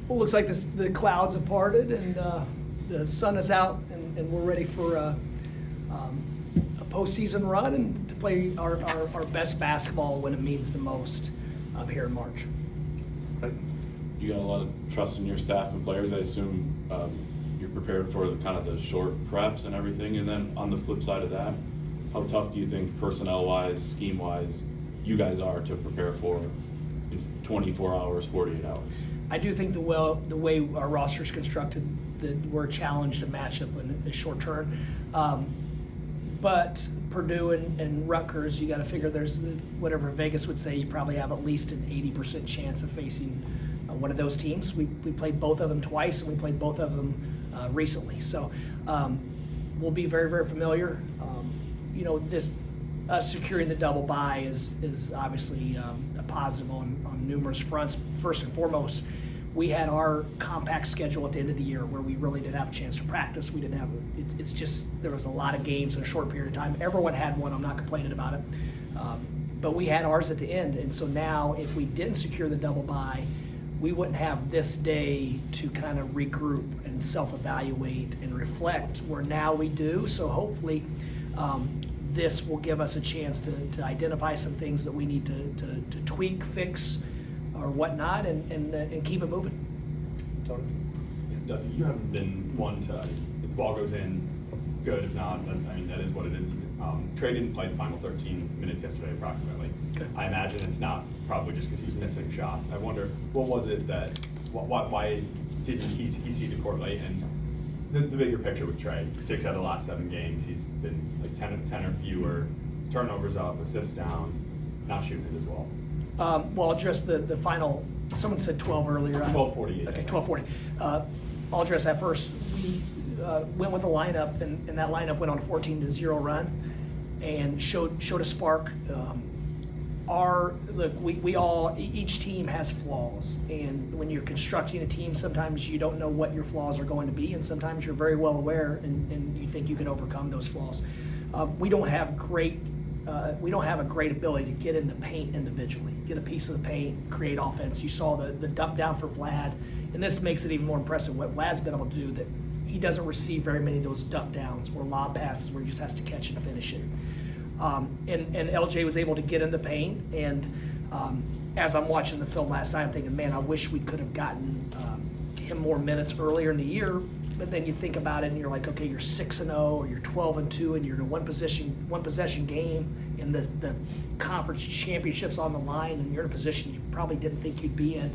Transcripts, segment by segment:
Well, it looks like the clouds have parted and the sun is out, and we're ready for a postseason run and to play our best basketball when it means the most here in March. You got a lot of trust in your staff and players. I assume you're prepared for the short preps and everything. And then on the flip side of that, how tough do you think personnel-wise, scheme-wise, you guys are to prepare for in 24 hours, 48 hours? I do think the way our roster is constructed, that we're challenged to match up in the short term. But Purdue and Rutgers, you got to figure there's whatever Vegas would say, you probably have at least an 80% chance of facing one of those teams. We played both of them twice, and we played both of them recently. So we'll be very, very familiar. Us securing the double bye is obviously a positive on numerous fronts. First and foremost, we had our compact schedule at the end of the year where we really didn't have a chance to practice. We didn't have it's just there was a lot of games in a short period of time. Everyone had one. I'm not complaining about it, but we had ours at the end, and so now if we didn't secure the double bye, we wouldn't have this day to kind of regroup and self-evaluate and reflect, where now we do. So hopefully this will give us a chance to identify some things that we need to tweak, fix, or whatnot, and keep it moving. Tony? Yeah, Dusty, you haven't been one to, if the ball goes in, good. If not, I mean, that is what it is. Trey didn't play the final 13 minutes yesterday, approximately. Okay. I imagine it's not probably just because he's missing shots. I wonder, what was it that, why didn't he see the court late? And the bigger picture with Trey, 6 out of the last 7 games, he's been like 10 or fewer, turnovers up, assists down, not shooting it as well. Well, address the final. Someone said 12 earlier. 12:48. Okay, 12:40. I'll address that first. We went with a lineup, and that lineup went on a 14-0 run, and showed a spark. Each team has flaws, and when you're constructing a team, sometimes you don't know what your flaws are going to be, and sometimes you're very well aware, and you think you can overcome those flaws. We don't have a great ability to get in the paint individually, get a piece of the paint, create offense. You saw the dump down for Vlad, and this makes it even more impressive what Vlad's been able to do, that he doesn't receive very many of those dump downs or lob passes where he just has to catch and finish it. And LJ was able to get in the paint, and as I'm watching the film last night, I'm thinking, man, I wish we could have gotten him more minutes earlier in the year. But then you think about it, and you're like, okay, you're 6-0, or you're 12-2, and you're in a one possession game, and the conference championships on the line, and you're in a position you probably didn't think you'd be in.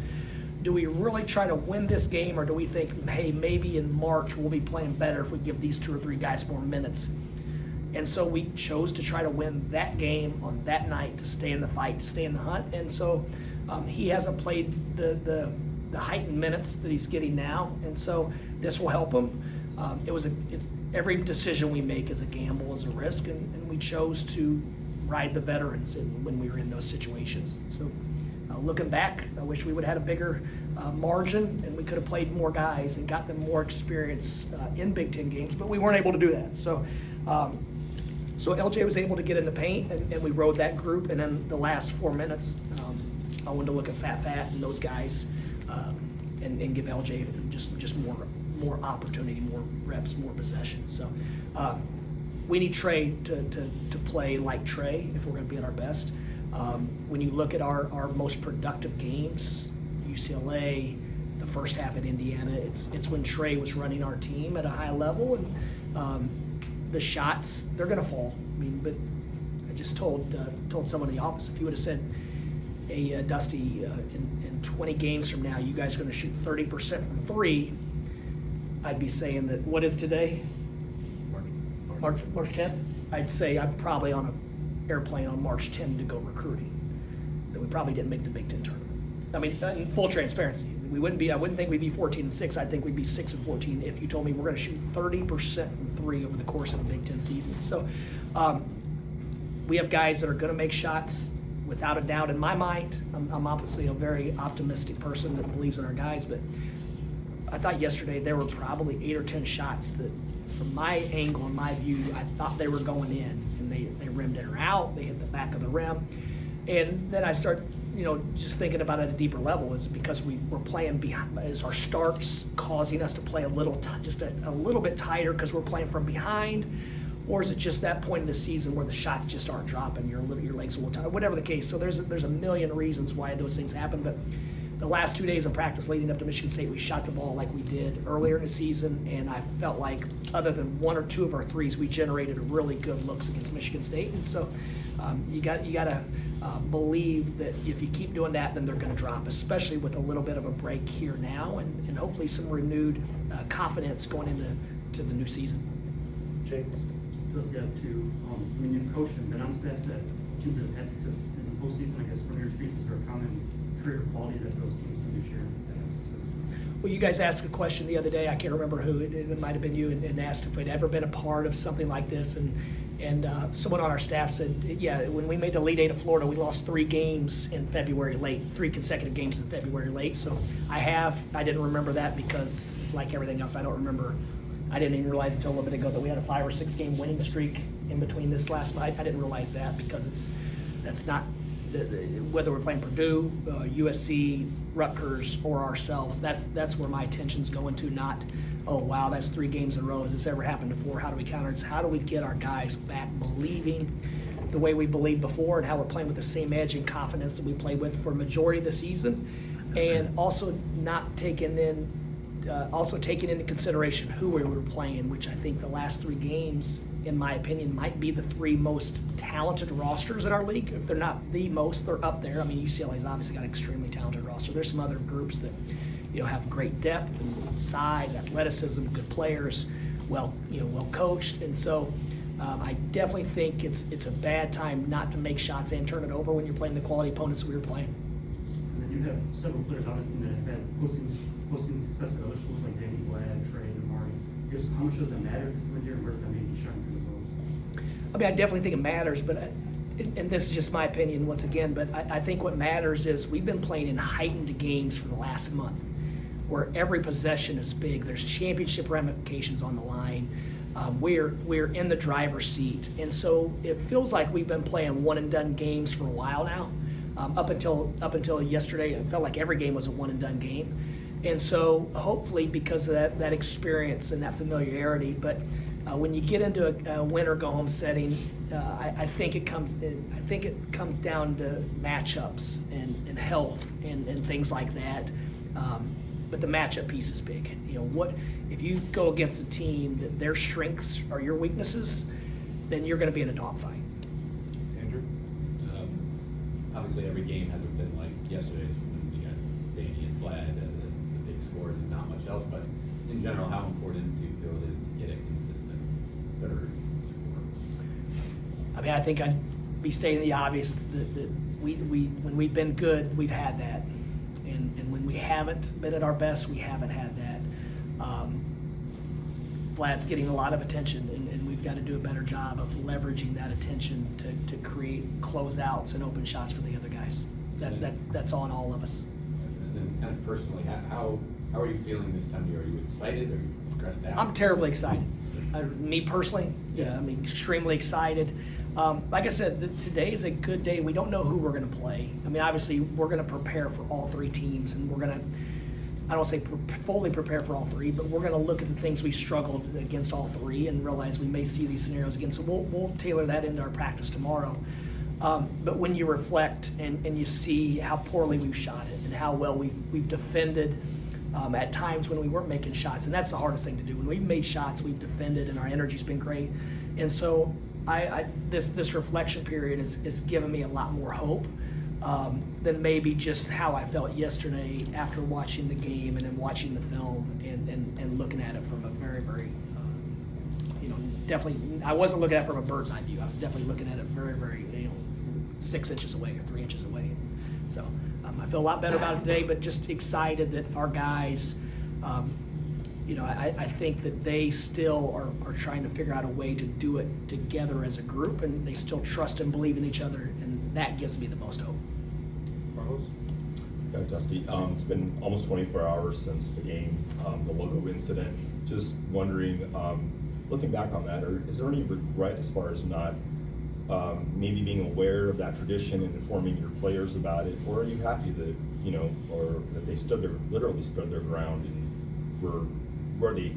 Do we really try to win this game, or do we think, hey, maybe in March we'll be playing better if we give these 2 or 3 guys more minutes? And so we chose to try to win that game on that night, to stay in the fight, to stay in the hunt. And so he hasn't played the heightened minutes that he's getting now, and so this will help him. Every decision we make is a gamble, is a risk, and we chose to ride the veterans when we were in those situations. So looking back, I wish we would have had a bigger margin, and we could have played more guys and got them more experience in Big Ten games, but we weren't able to do that. So LJ was able to get in the paint, and we rode that group. And then the last 4 minutes, I wanted to look at Fat and those guys, and give LJ just more opportunity, more reps, more possessions. So we need Trey to play like Trey if we're going to be at our best. When you look at our most productive games, UCLA, the first half at Indiana, it's when Trey was running our team at a high level, and the shots, they're going to fall. I mean, but I just told someone in the office, if you would have said, hey, Dusty, in 20 games from now, you guys are going to shoot 30% from 3, I'd be saying that, what is today? March 10th? I'd say I'm probably on an airplane on March 10th to go recruiting. That we probably didn't make the Big Ten tournament. I mean, in full transparency, I wouldn't think we'd be 14-6. I think we'd be 6-14 if you told me we're going to shoot 30% from 3 over the course of a Big Ten season. So we have guys that are going to make shots without a doubt. In my mind, I'm obviously a very optimistic person that believes in our guys, but I thought yesterday there were probably 8 or 10 shots that, from my angle and my view, I thought they were going in, and they rimmed in or out. They hit the back of the rim, and then I start just thinking about it at a deeper level, is because we're playing behind, is our starts causing us to play a little, just a little bit tighter because we're playing from behind, or is it just that point in the season where the shots just aren't dropping, your legs are a little tired, whatever the case. So there's a million reasons why those things happen, but the last 2 days of practice leading up to Michigan State, we shot the ball like we did earlier in the season, and I felt like other than 1 or 2 of our threes, we generated really good looks against Michigan State. And so you got to believe that if you keep doing that, then they're going to drop, especially with a little bit of a break here now, and hopefully some renewed confidence going into the new season. James? Just got to, when you've coached and been on staff that teams that have had success in the postseason, I guess from your speeches are common trait or quality that those teams seem to share that have success? Well, you guys asked a question the other day, I can't remember who, it might have been you, and asked if we'd ever been a part of something like this, and someone on our staff said, yeah, when we made the Elite Eight of Florida, we lost 3 games in February late, 3 consecutive games in February late. So I didn't remember that because, like everything else, I didn't even realize until a little bit ago that we had a 5 or 6 game winning streak in between this last night. I didn't realize that because that's not, whether we're playing Purdue, USC, Rutgers, or ourselves, that's where my attention's going to, not, oh wow, that's 3 games in a row. Has this ever happened before? How do we counter? It's how do we get our guys back believing the way we believed before, and how we're playing with the same edge and confidence that we played with for a majority of the season, and also not taking into consideration who we were playing, which I think the last 3 games, in my opinion, might be the 3 most talented rosters in our league. If they're not the most, they're up there. I mean, UCLA's obviously got an extremely talented roster. There's some other groups that have great depth and size, athleticism, good players, well coached, and so I definitely think it's a bad time not to make shots and turn it over when you're playing the quality opponents we were playing. And then you have several players, obviously, that have had posting success at other schools like Danny Glad, Trey, and Amari. I guess how much does that matter this year, and where does that maybe shine through the most? I mean, I definitely think it matters, but and this is just my opinion once again, but I think what matters is we've been playing in heightened games for the last month, where every possession is big. There's championship ramifications on the line. We're in the driver's seat, and so it feels like we've been playing one and done games for a while now. Up until yesterday, it felt like every game was a one and done game, and so hopefully because of that experience and that familiarity. But when you get into a win or go home setting, I think it comes down to matchups and health and things like that. But the matchup piece is big. What if you go against a team that their strengths are your weaknesses, then you're going to be in a dogfight. Andrew? Obviously, every game hasn't been like yesterday's. You got Danny and Vlad as the big scores and not much else. But in general, how important do you feel it is to get a consistent third score? I mean, I think I'd be stating the obvious that we when we've been good, we've had that. And when we haven't been at our best, we haven't had that. Vlad's getting a lot of attention, and we've got to do a better job of leveraging that attention to create closeouts and open shots for the other guys. That's on all of us. And then kind of personally, how are you feeling this time of year? Are you excited? Are you stressed out? I'm terribly excited. Me personally, yeah, I'm extremely excited. Like I said, today is a good day. We don't know who we're going to play. I mean, obviously, we're going to prepare for all 3 teams, and we're going to, I don't say fully prepare for all 3, but we're going to look at the things we struggled against all 3 and realize we may see these scenarios again. So we'll tailor that into our practice tomorrow. But when you reflect and you see how poorly we've shot it and how well we've defended at times when we weren't making shots, and that's the hardest thing to do. When we've made shots, we've defended, and our energy's been great. And so this reflection period is giving me a lot more hope than maybe just how I felt yesterday after watching the game and then watching the film and looking at it from a very, very, definitely, I wasn't looking at it from a bird's eye view. I was definitely looking at it very, very, 6 inches away or 3 inches away. So I feel a lot better about it today, but just excited that our guys, I think that they still are trying to figure out a way to do it together as a group, and they still trust and believe in each other, and that gives me the most hope. Carlos? Yeah, Dusty, it's been almost 24 hours since the game, the logo incident. Just wondering, looking back on that, is there any regret as far as not maybe being aware of that tradition and informing your players about it, or are you happy that, or that they literally stood their ground and were where they,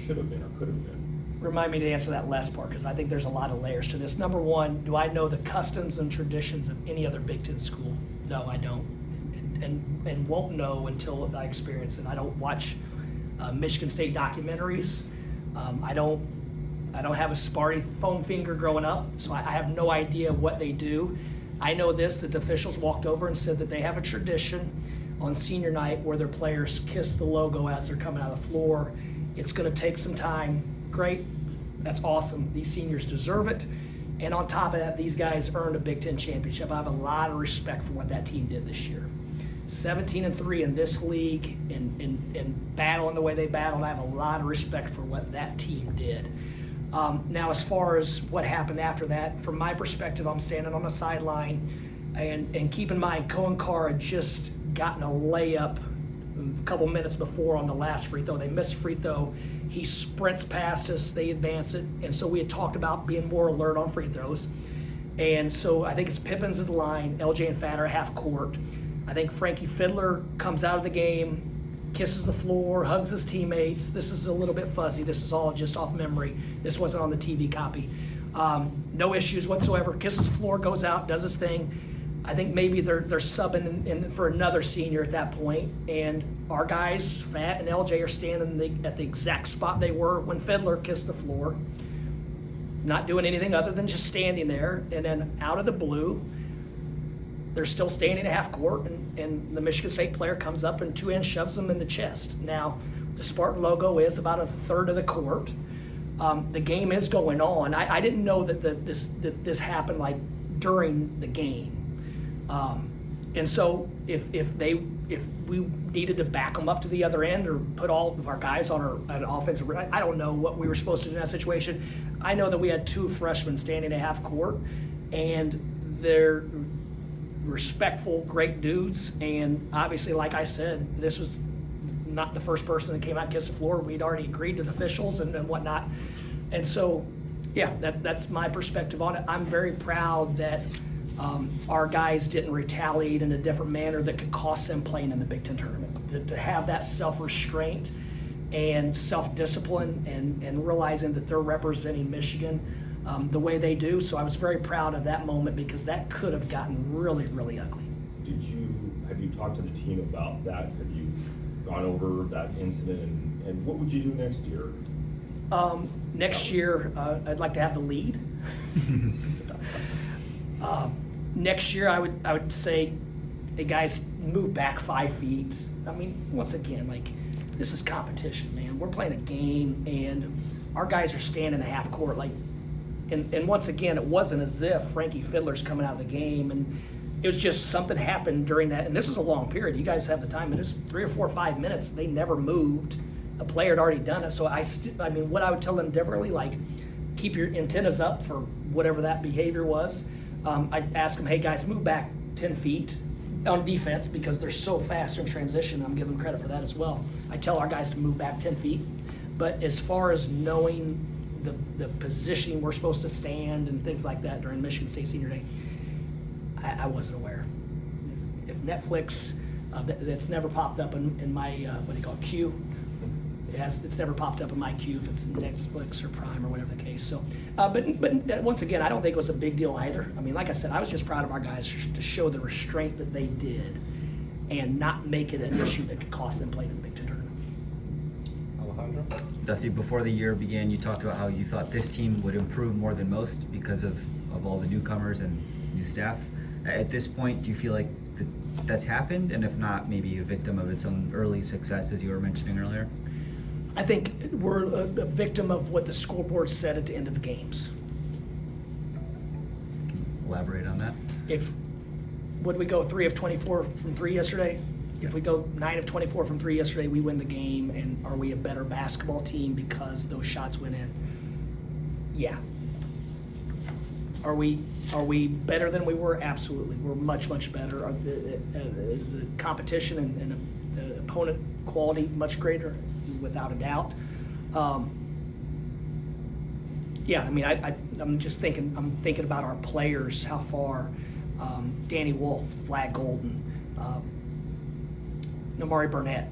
should have been or could have been? Remind me to answer that last part, because I think there's a lot of layers to this. Number one, do I know the customs and traditions of any other Big Ten school? No, I don't, and won't know until I experience it. I don't watch Michigan State documentaries. I don't have a Sparty foam finger growing up, so I have no idea what they do. I know this, that the officials walked over and said that they have a tradition on senior night where their players kiss the logo as they're coming out of the floor. It's going to take some time. Great. That's awesome. These seniors deserve it. And on top of that, these guys earned a Big Ten championship. I have a lot of respect for what that team did this year. 17-3 in this league and battling the way they battled. I have a lot of respect for what that team did. Now, as far as what happened after that, from my perspective, I'm standing on the sideline, and keep in mind, Cohen Carr had just gotten a layup a couple minutes before on the last free throw. They missed a free throw. He sprints past us, they advance it, and so we had talked about being more alert on free throws. And so I think it's Pippins at the line, LJ and Fatter half court. I think Frankie Fiddler comes out of the game, kisses the floor, hugs his teammates. This is a little bit fuzzy. This is all just off memory. This wasn't on the TV copy. No issues whatsoever. Kisses the floor, goes out, does his thing. I think maybe they're subbing in for another senior at that point, and our guys, Fat and LJ, are standing at the exact spot they were when Fiddler kissed the floor, not doing anything other than just standing there. And then out of the blue, they're still standing at half court, and the Michigan State player comes up and two-hand shoves them in the chest. Now, the Spartan logo is about a third of the court. The game is going on. I didn't know that this happened like during the game. And so if we needed to back them up to the other end or put all of our guys on an offensive, I don't know what we were supposed to do in that situation. I know that we had two freshmen standing at half court, and they're respectful, great dudes. And obviously, like I said, this was not the first person that came out and kissed the floor. We'd already agreed to the officials and whatnot. And so, yeah, that's my perspective on it. I'm very proud that our guys didn't retaliate in a different manner that could cost them playing in the Big Ten tournament. To have that self-restraint and self-discipline and realizing that they're representing Michigan the way they do. So I was very proud of that moment, because that could have gotten really, really ugly. Have you talked to the team about that? Have you gone over that incident, and what would you do next year? Next year, I'd like to have the lead. Next year, I would say, hey guys, move back 5 feet. I mean, once again, like, this is competition, man. We're playing a game, and our guys are standing at half court, like, and once again, it wasn't as if Frankie Fiddler's coming out of the game, and it was just something happened during that. And this is a long period. You guys have the time. It was 3 or 4 or 5 minutes. They never moved. The player had already done it. So I mean, what I would tell them differently, like, keep your antennas up for whatever that behavior was. I'd ask them, hey guys, move back 10 feet on defense, because they're so fast in transition. I'm giving them credit for that as well. I tell our guys to move back 10 feet. But as far as knowing the positioning we're supposed to stand and things like that during Michigan State Senior Day, I wasn't aware. If Netflix, that's never popped up in my, what do you call it, queue. It's never popped up in my queue if it's Netflix or Prime or whatever the case. So, but once again, I don't think it was a big deal either. I mean, like I said, I was just proud of our guys to show the restraint that they did and not make it an issue that could cost them playing in the Big Ten tournament. Alejandro? Dusty, before the year began, you talked about how you thought this team would improve more than most because of all the newcomers and new staff. At this point, do you feel like that's happened? And if not, maybe a victim of its own early success, as you were mentioning earlier? I think we're a victim of what the scoreboard said at the end of the games. Can you elaborate on that? Would we go 3 of 24 from 3 yesterday? If we go 9 of 24 from 3 yesterday, we win the game. And are we a better basketball team because those shots went in? Yeah. Are we better than we were? Absolutely. We're much, much better. Is the competition and the opponent quality much greater? Without a doubt. Yeah, I mean, I'm just thinking, about our players, how far, Danny Wolf, Vlad Golden, Namari Burnett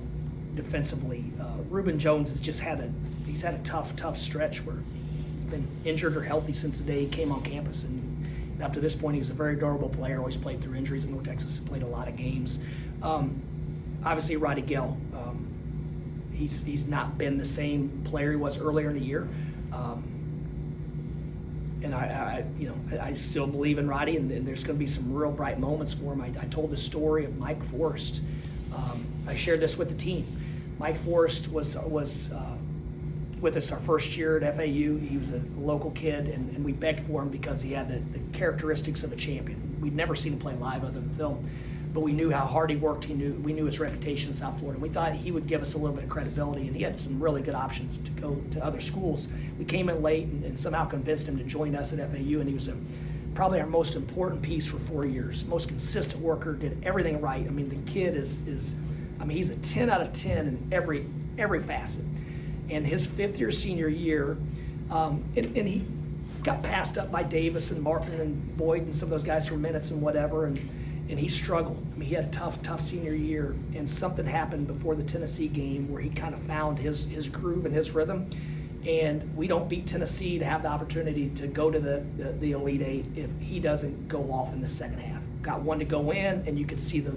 defensively. Reuben Jones has just had a tough stretch where he's been injured or healthy since the day he came on campus. And up to this point, he was a very durable player, always played through injuries at North Texas, played a lot of games. Obviously, Roddy Gale, he's not been the same player he was earlier in the year. And I still believe in Roddy, and there's going to be some real bright moments for him. I told the story of Mike Forrest. I shared this with the team. Mike Forrest was with us our first year at FAU. He was a local kid, and we begged for him because he had the characteristics of a champion. We'd never seen him play live other than film, but we knew how hard he worked. We knew his reputation in South Florida. We thought he would give us a little bit of credibility, and he had some really good options to go to other schools. We came in late and somehow convinced him to join us at FAU, and he was probably our most important piece for 4 years. Most consistent worker, did everything right. I mean, the kid is he's a 10 out of 10 in every facet. And his fifth-year senior year, and he got passed up by Davis and Martin and Boyd and some of those guys for minutes and whatever, and he struggled. I mean, he had a tough senior year, and something happened before the Tennessee game where he kind of found his groove and his rhythm. And we don't beat Tennessee to have the opportunity to go to the Elite Eight if he doesn't go off in the second half. Got one to go in, and you could see the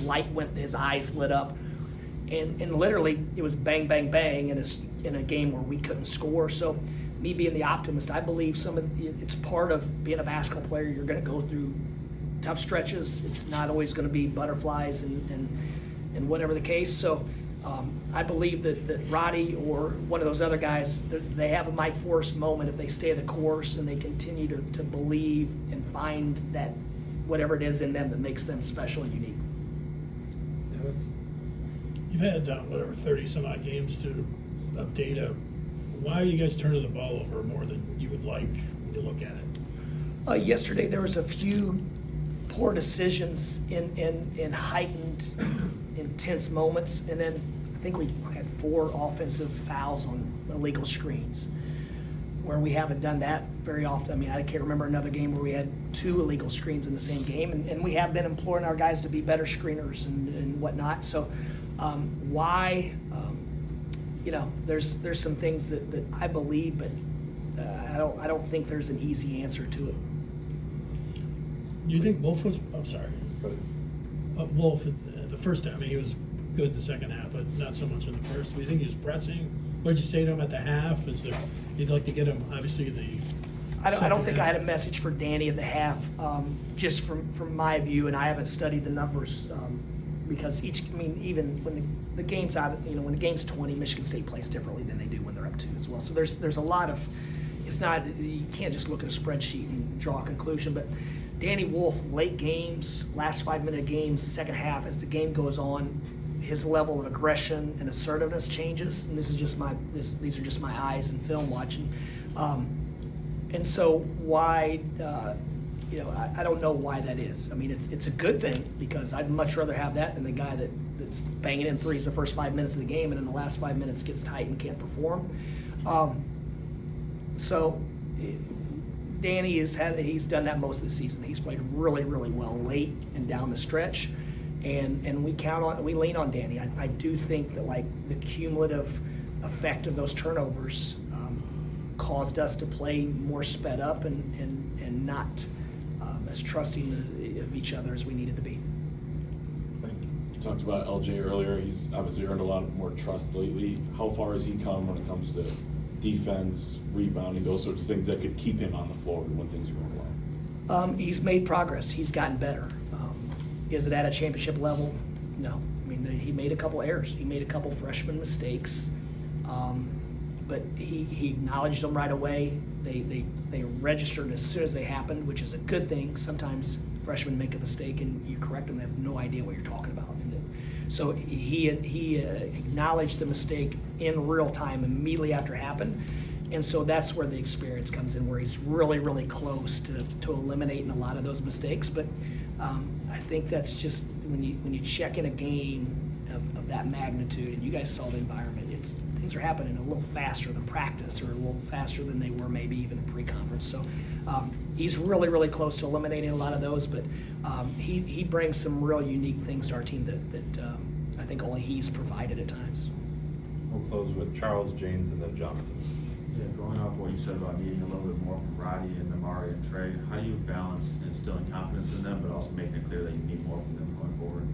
light went, his eyes lit up. And literally, it was bang, bang, bang in a game where we couldn't score. So me being the optimist, I believe it's part of being a basketball player. You're going to go through tough stretches. It's not always going to be butterflies and whatever the case. So I believe that Roddy or one of those other guys, they have a Mike Forrest moment if they stay the course and they continue to believe and find that whatever it is in them that makes them special and unique. You've had, 30 some odd games of data. Why are you guys turning the ball over more than you would like when you look at it? Yesterday there was a few poor decisions in heightened, intense moments, and then I think we had 4 offensive fouls on illegal screens, where we haven't done that very often. I mean, I can't remember another game where we had 2 illegal screens in the same game, and we have been imploring our guys to be better screeners and whatnot. So why, there's some things that I believe, but I don't think there's an easy answer to it. Do you think Wolf was? I'm sorry. Wolf, the first time, he was good in the second half, but not so much in the first. Do you think he was pressing? What did you say to him at the half? You'd like to get him, obviously, I don't think I had a message for Danny at the half, just from my view, and I haven't studied the numbers because even when the game's out, when the game's 20, Michigan State plays differently than they do when they're up 2 as well. So there's a lot of, it's not, you can't just look at a spreadsheet and draw a conclusion, but Danny Wolf, late games, last 5-minute games, second half, as the game goes on, his level of aggression and assertiveness changes, and these are just my eyes and film watching. And so why, I don't know why that is. I mean, it's a good thing because I'd much rather have that than the guy that's banging in threes the first 5 minutes of the game and in the last 5 minutes gets tight and can't perform. So Danny he's done that most of the season. He's played really, really well late and down the stretch, and we lean on Danny. I do think that the cumulative effect of those turnovers caused us to play more sped up and not as trusting of each other as we needed to be. You talked about LJ earlier. He's obviously earned a lot more trust lately. How far has he come when it comes to defense, rebounding, those sorts of things that could keep him on the floor when things are going well? He's made progress. He's gotten better. Is it at a championship level? No. I mean, he made a couple errors. He made a couple freshman mistakes, but he acknowledged them right away. They registered as soon as they happened, which is a good thing. Sometimes freshmen make a mistake and you correct them, they have no idea what you're talking about. So he acknowledged the mistake in real time immediately after it happened. And so that's where the experience comes in, where he's really, really close to eliminating a lot of those mistakes. But I think that's just when you check in a game of that magnitude, and you guys saw the environment, things are happening a little faster than practice, or a little faster than they were maybe even pre-conference. So he's really, really close to eliminating a lot of those, but he brings some real unique things to our team that I think only he's provided at times. We'll close with Charles, James, and then Jonathan. Yeah, going off what you said about needing a little bit more from Roddy and Amari and Trey, how do you balance instilling confidence in them, but also making it clear that you need more from them going forward?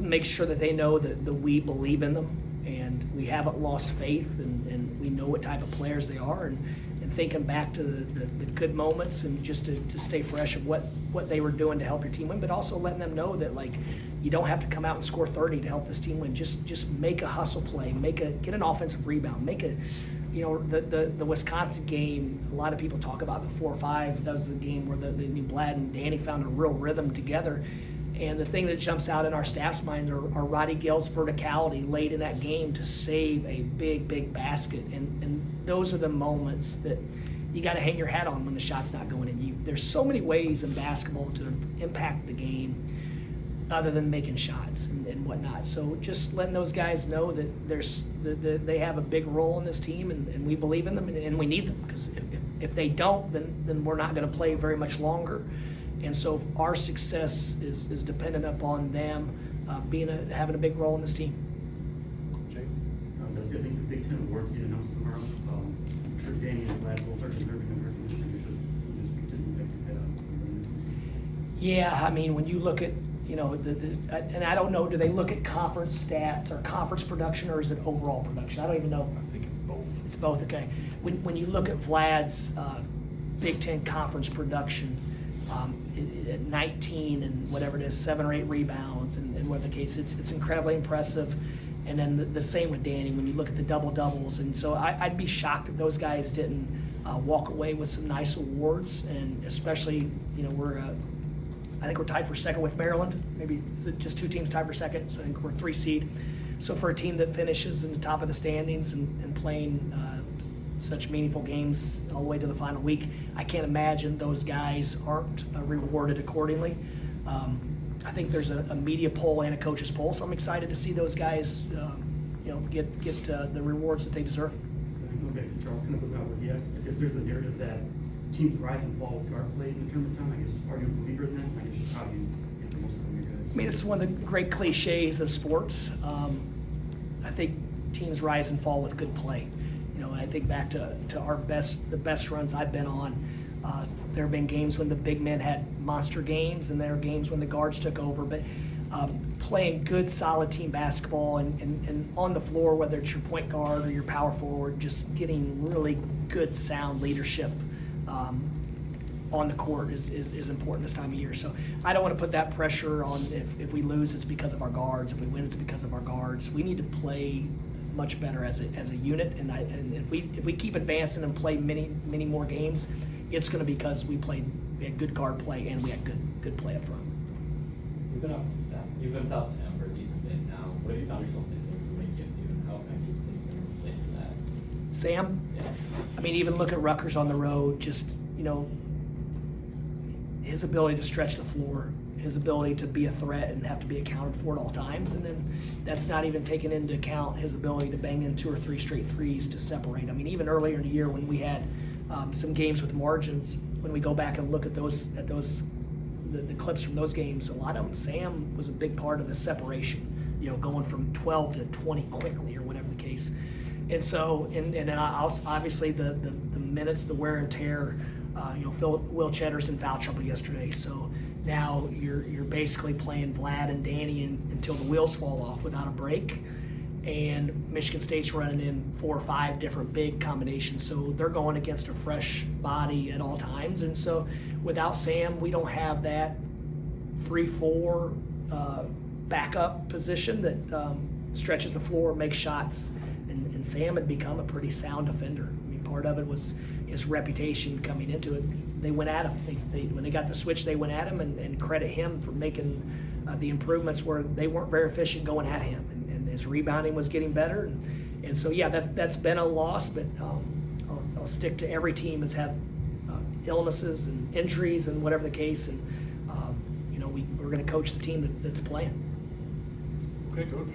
Make sure that they know that we believe in them, and we haven't lost faith, and we know what type of players they are, and thinking back to the good moments, and just to stay fresh of what they were doing to help your team win, but also letting them know that, like, you don't have to come out and score 30 to help this team win. Just make a hustle play, get an offensive rebound, the Wisconsin game. A lot of people talk about the 4-5. That was the game where the Blad and Danny found a real rhythm together. And the thing that jumps out in our staff's minds are Roddy Gale's verticality late in that game to save a big basket. And those are the moments that you got to hang your hat on when the shot's not going in. There's so many ways in basketball to impact the game other than making shots and whatnot. So just letting those guys know that they have a big role in this team, and we believe in them, and we need them, because if they don't, then we're not going to play very much longer. And so our success is dependent upon them having a big role in this team. Jake? Does it think the Big Ten awards get announced tomorrow? I'm sure Danny and Vlad both are deserving of recognition. Just pick it. Yeah, I mean, when you look at, and I don't know, do they look at conference stats or conference production, or is it overall production? I don't even know. I think it's both. It's both, okay. When you look at Vlad's Big Ten conference production, at 19 and whatever it is, 7 or 8 rebounds, and whatever the case, it's incredibly impressive. And then the same with Danny when you look at the double-doubles. And so I'd be shocked if those guys didn't walk away with some nice awards, and especially, I think we're tied for second with Maryland. Maybe is it just 2 teams tied for second? So I think we're 3 seed. So for a team that finishes in the top of the standings and playing such meaningful games all the way to the final week, I can't imagine those guys aren't rewarded accordingly. I think there's a media poll and a coach's poll, so I'm excited to see those guys, get the rewards that they deserve. Going back to Charles, kind of about what he asked, I guess there's the narrative that teams rise and fall with guard play in the tournament time. I guess, are you a believer in that? I guess just how do you get the most out of your guys? I mean, it's one of the great cliches of sports. I think teams rise and fall with good play. I think back to the best runs I've been on. There have been games when the big men had monster games, and there are games when the guards took over. But playing good, solid team basketball and on the floor, whether it's your point guard or your power forward, just getting really good, sound leadership on the court is important this time of year. So I don't want to put that pressure on. If we lose, it's because of our guards. If we win, it's because of our guards. We need to play much better as a unit, and if we keep advancing and play many more games, it's going to be because we had good guard play and we had good play up front. You've been without Sam for a decent bit now. What have you found yourself missing from what he gives you, and how can you think of replacing that? Sam, Yeah. I mean, even look at Rutgers on the road. Just his ability to stretch the floor, his ability to be a threat and have to be accounted for at all times, and then that's not even taking into account his ability to bang in 2 or 3 straight threes to separate. I mean, even earlier in the year when we had some games with margins, when we go back and look at the clips from those games, a lot of them, Sam was a big part of the separation. Going from 12 to 20 quickly or whatever the case. And so, and then obviously the minutes, the wear and tear. Will Cheddar's in foul trouble yesterday, so now you're basically playing Vlad and Danny until the wheels fall off without a break. And Michigan State's running in 4 or 5 different big combinations, so they're going against a fresh body at all times. And so without Sam, we don't have that 3-4 backup position that stretches the floor, makes shots. And Sam had become a pretty sound defender. I mean, part of it was his reputation coming into it. They went at him. When they got the switch, they went at him, and credit him for making the improvements where they weren't very efficient going at him. And his rebounding was getting better. And so, yeah, that's been a loss, but I'll stick to every team has had illnesses and injuries and whatever the case. And, we're going to coach the team that's playing. Okay, Coach.